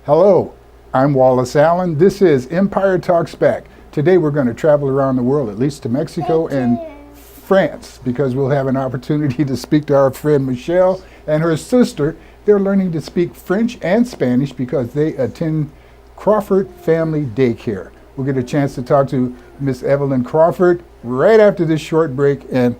Hello, I'm Wallace Allen. This is Empire Talks Back. Today we're going to travel around the world, at least to Mexico and France, because we'll have an opportunity to speak to our friend Michelle and her sister. They're learning to speak French and Spanish because they attend Crawford Family Daycare. We'll get a chance to talk to Miss Evelyn Crawford right after this short break. And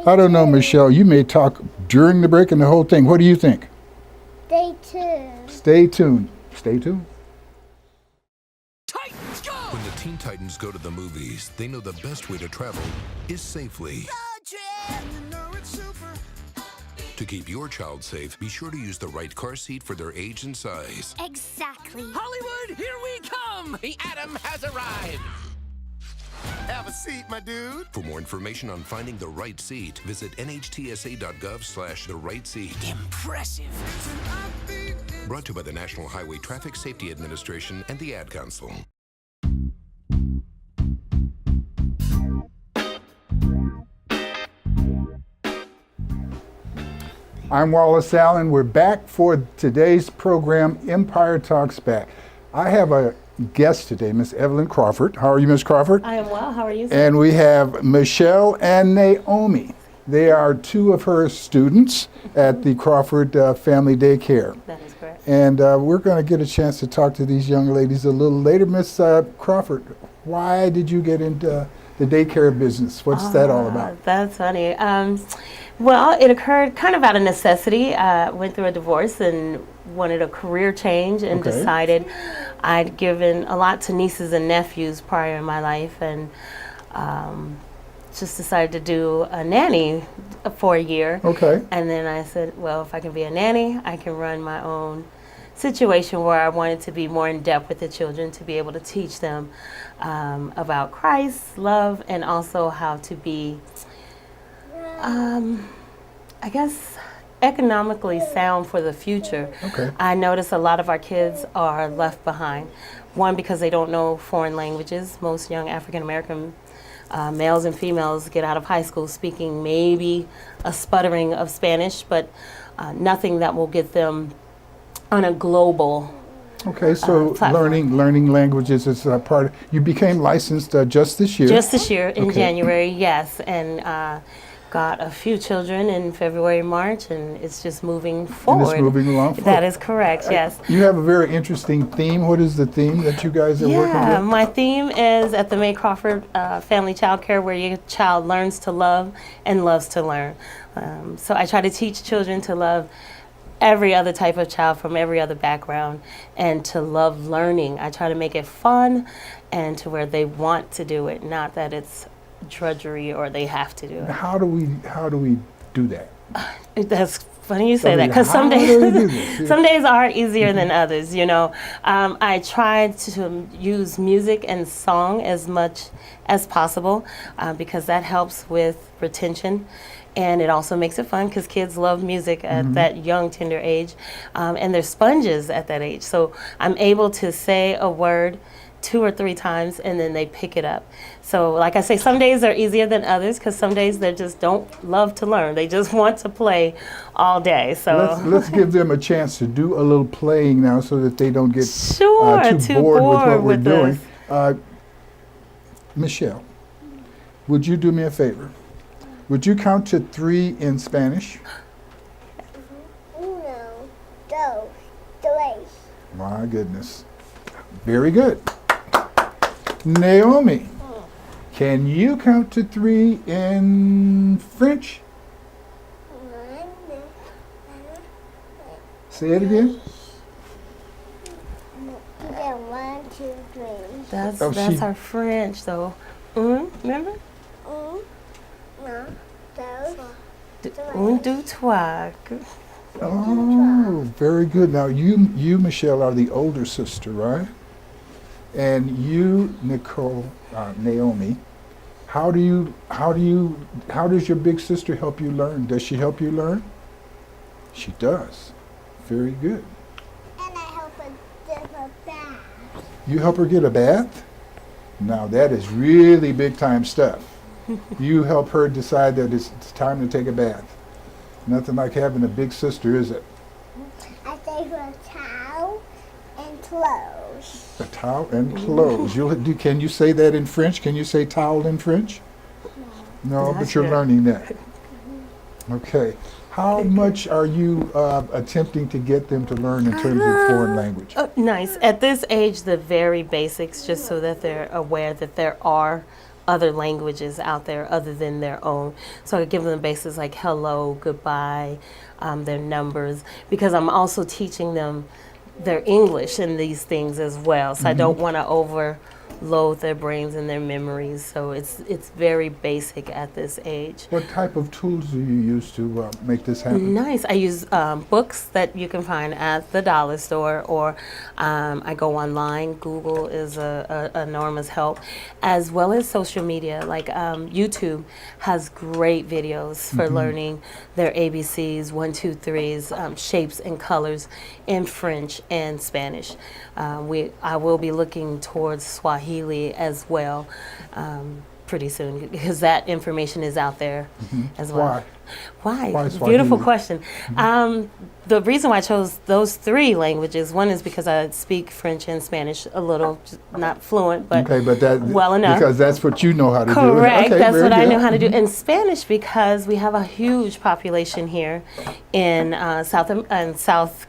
I don't know, Michelle, you may talk during the break and the whole thing. What do you think? Stay tuned. Stay tuned. Stay tuned. Titans go! When the Teen Titans go to the movies, they know the best way to travel is safely. Road trip! You know it's super. To keep your child safe, be sure to use the right car seat for their age and size. Exactly. Hollywood, here we come! The Atom has arrived! Have a seat, my dude. For more information on finding the right seat, visit nhtsa.gov/the right seat. Impressive. Brought to you by the National Highway Traffic Safety Administration and the Ad Council. I'm Wallace Allen. We're back for today's program, Empire Talks Back. I have a guest today, Miss Evelyn Crawford. How are you, Miss Crawford? I am well. How are you, sir? And we have Michelle and Naomi. They are two of her students at the Crawford Family Daycare. That is correct. And we're going to get a chance to talk to these young ladies a little later. Miss Crawford, why did you get into the daycare business? What's that all about? That's funny. Well, it occurred kind of out of necessity. Went through a divorce and wanted a career change and decided I'd given a lot to nieces and nephews prior in my life, and just decided to do a nanny for a year. Okay. And then I said, well, if I can be a nanny, I can run my own situation where I wanted to be more in depth with the children, to be able to teach them about Christ, love, and also how to be, I guess, economically sound for the future. Okay. I notice a lot of our kids are left behind. One, because they don't know foreign languages. Most young African American males and females get out of high school speaking maybe a sputtering of Spanish, but nothing that will get them on a global Okay, so platform. learning languages is a part of, you became licensed just this year? Just this year in Okay. January, yes, and got a few children in February, March, and it's just moving forward. And it's moving along forward. That is correct, yes. You have a very interesting theme. What is the theme that you guys are working Yeah, with? my theme is at the May Crawford Family Childcare, where your child learns to love and loves to learn. So I try to teach children to love every other type of child from every other background, and to love learning. I try to make it fun and to where they want to do it, not that it's drudgery or they have to do it. How do we do that? That's funny you say that, mean, because how some do we do days this? some days are easier than others, you know. I try to use music and song as much as possible because that helps with retention, and it also makes it fun because kids love music at that young, tender age, and they're sponges at that age. So I'm able to say a word 2 or 3 times and then they pick it up. So like I say, some days are easier than others because some days they just don't love to learn. They just want to play all day. So Let's give them a chance to do a little playing now so that they don't get Sure, too bored with what we're with doing. us. Michelle, would you do me a favor? Would you count to 3 in Spanish? Uno, dos, tres. My goodness. Very good. Naomi, can you count to 3 in French? Say it again. Yeah, 1, 2, 3. That's Oh, that's she- our French though. Remember? No, dos. Un, deux, trois. Oh, very good. Now you Michelle are the older sister, right? And you, Naomi, how does your big sister help you learn? Does she help you learn? She does. Very good. And I help her get a bath. You help her get a bath? Now that is really big time stuff. You help her decide that it's time to take a bath. Nothing like having a big sister, is it? I gave her a towel and clothes. A towel and clothes. Can you say that in French? Can you say towel in French? No, Not but you're yet. learning that. Okay. How much are you attempting to get them to learn in terms of foreign language? Oh, nice. At this age, the very basics, just so that they're aware that there are other languages out there other than their own. So I give them the basics like hello, goodbye, their numbers, because I'm also teaching them their English in these things as well. So I don't want to overload their brains and their memories. So it's very basic at this age. What type of tools do you use to make this happen? Nice. I use books that you can find at the dollar store, or I go online. Google is a enormous help, as well as social media. Like YouTube has great videos for learning their ABCs, 1, 2, 3s, shapes and colors in French and Spanish. I will be looking towards Swahili as well pretty soon, because that information is out there as well. Why? Why Beautiful Swahili? question. The reason why I chose those 3 languages, one is because I speak French and Spanish a little, just not fluent, but Okay, but that well enough. because that's what you know how to do. Correct. Okay, That's very what I good. know how to do. And Spanish, because we have a huge population here in Southern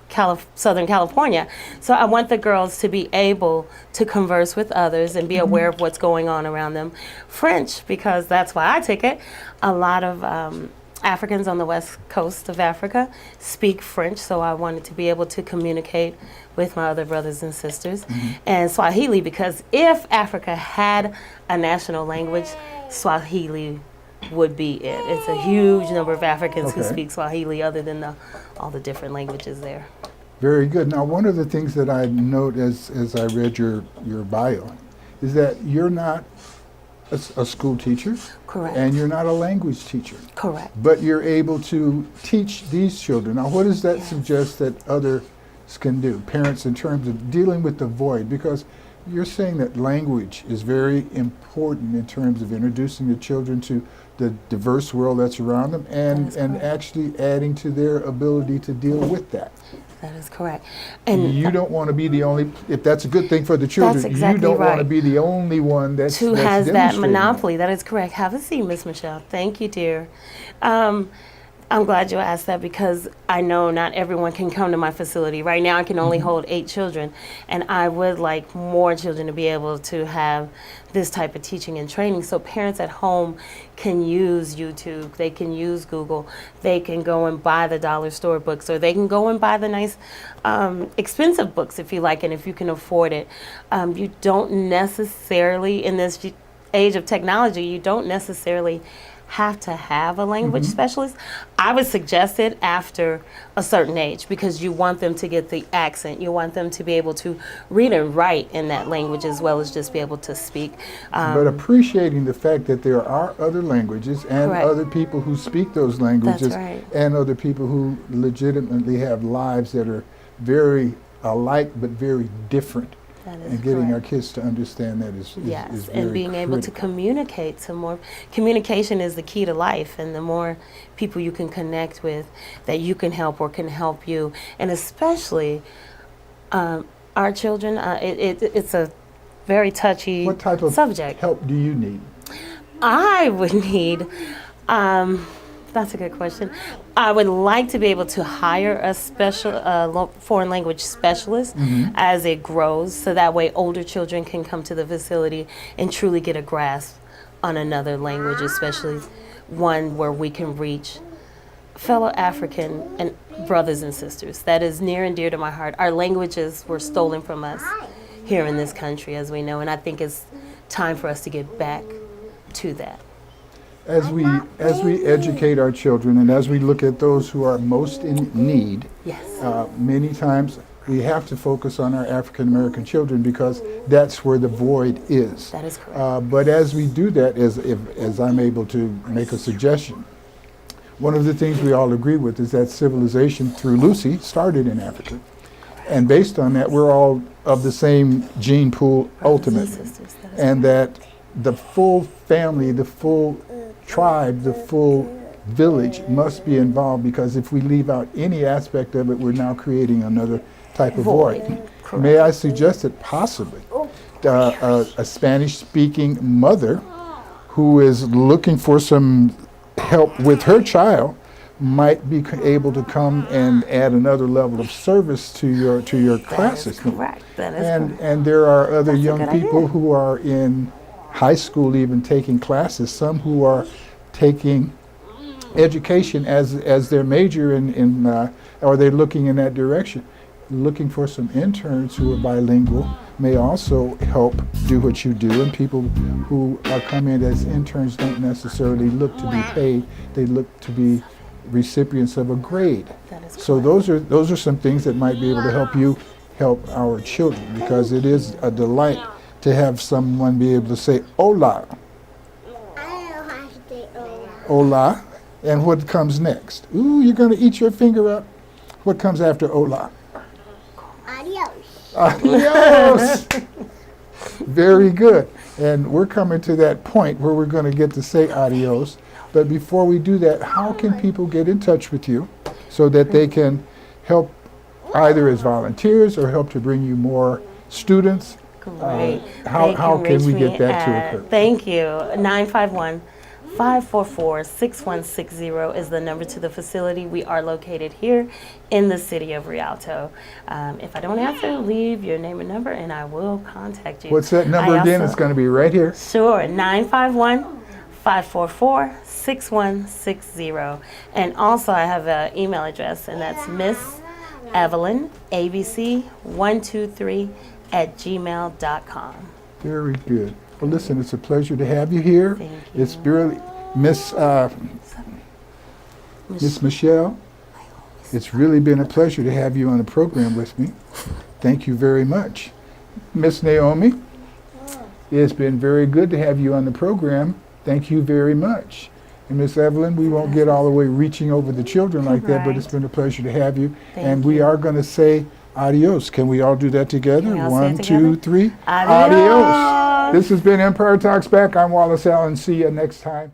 California. So I want the girls to be able to converse with others and be aware of what's going on around them. French, because that's why I take it. A lot of Africans on the west coast of Africa speak French, so I wanted to be able to communicate with my other brothers and sisters. And Swahili, because if Africa had a national language, Swahili would be it. It's a huge number of Africans who Okay. speak Swahili, other than all the different languages there. Very good. Now, one of the things that I note as I read your bio is that you're not a school teacher. Correct. And you're not a language teacher. Correct. But you're able to teach these children. Now, what does that suggest that others can do, parents, in terms of dealing with the void? Because you're saying that language is very important in terms of introducing the children to the diverse world that's around them, and actually adding to their ability to deal with that. That is correct. And You don't want to be the only, if that's a good thing for the children, exactly you don't want to right. be the only one that's who that's has that demonstrating monopoly. That is correct. Have a seat, Miss Michelle. Thank you, dear. I'm glad you asked that, because I know not everyone can come to my facility. Right now I can only hold 8 children, and I would like more children to be able to have this type of teaching and training, so parents at home can use YouTube, they can use Google, they can go and buy the dollar store books, or they can go and buy the nice expensive books if you like, and if you can afford it. You don't necessarily, in this age of technology, you don't necessarily have to have a language specialist. I would suggest it after a certain age, because you want them to get the accent. You want them to be able to read and write in that language, as well as just be able to speak. But appreciating the fact that there are other languages and Correct. other people who speak those languages, That's right. and other people who legitimately have lives that are very alike but very different. That is And getting our correct. kids to understand that is Yes, very and being able to critical. communicate to more. Communication is the key to life, and the more people you can connect with that you can help or can help you, and especially our children, it's a very touchy What type of subject. help do you need? I would need, that's a good question. I would like to be able to hire a special foreign language specialist as it grows, so that way older children can come to the facility and truly get a grasp on another language, especially one where we can reach fellow African and brothers and sisters. That is near and dear to my heart. Our languages were stolen from us here in this country, as we know, and I think it's time for us to get back to that. As we educate our children, and as we look at those who are most in need, Yes. many times we have to focus on our African American children, because that's where the void is. That is correct. But as we do that, as I'm able to make a suggestion, one of the things we all agree with is that civilization through Lucy started in Africa. And based on that, we're all of the same gene pool ultimately. Sisters, that is And that the full family, the full tribe, the full village must be involved, because if we leave out any aspect of it, we're now creating another type of void. May I suggest that possibly a Spanish-speaking mother who is looking for some help with her child might be able to come and add another level of service to your classes. Correct. That is correct. And there are other That's a young good people idea. who are in high school even taking classes, some who are taking education as their major or they're looking in that direction. Looking for some interns who are bilingual may also help do what you do, and people who are coming in as interns don't necessarily look to be paid, they look to be recipients of a grade. That is So those are some things that might be able to help you help our children, because it is a delight to have someone be able to say hola, I don't know how to say hola, and what comes next? Ooh, you're gonna eat your finger up. What comes after hola? adios. Adios. Very good. And we're coming to that point where we're going to get to say adios. But before we do that, how can people get in touch with you so that they can help either as volunteers or help to bring you more students? Great. How can reach we me get that to at- occur? Thank you. 951-544-6160 is the number to the facility. We are located here in the city of Rialto. If I don't answer, leave your name and number and I will contact you. What's that number I again? also- It's going to be right here. Sure, 951-544-6160. And also I have an email address, and that's Miss Evelyn, abc123@gmail.com. Very good. Well, listen, it's a pleasure to have you here. Thank you. It's really Miss Michelle. It's really been a pleasure to have you on the program with me. Thank you very much. Miss Naomi, it's been very good to have you on the program. Thank you very much. And Miss Evelyn, we won't get all the way reaching over the children like that, but it's Right. been a pleasure to have you. Thank And we you. are going to say adios. Can we all do that together? Can we all say One, it two, together? three. Adios. This has been Empire Talks Back. I'm Wallace Allen. See you next time.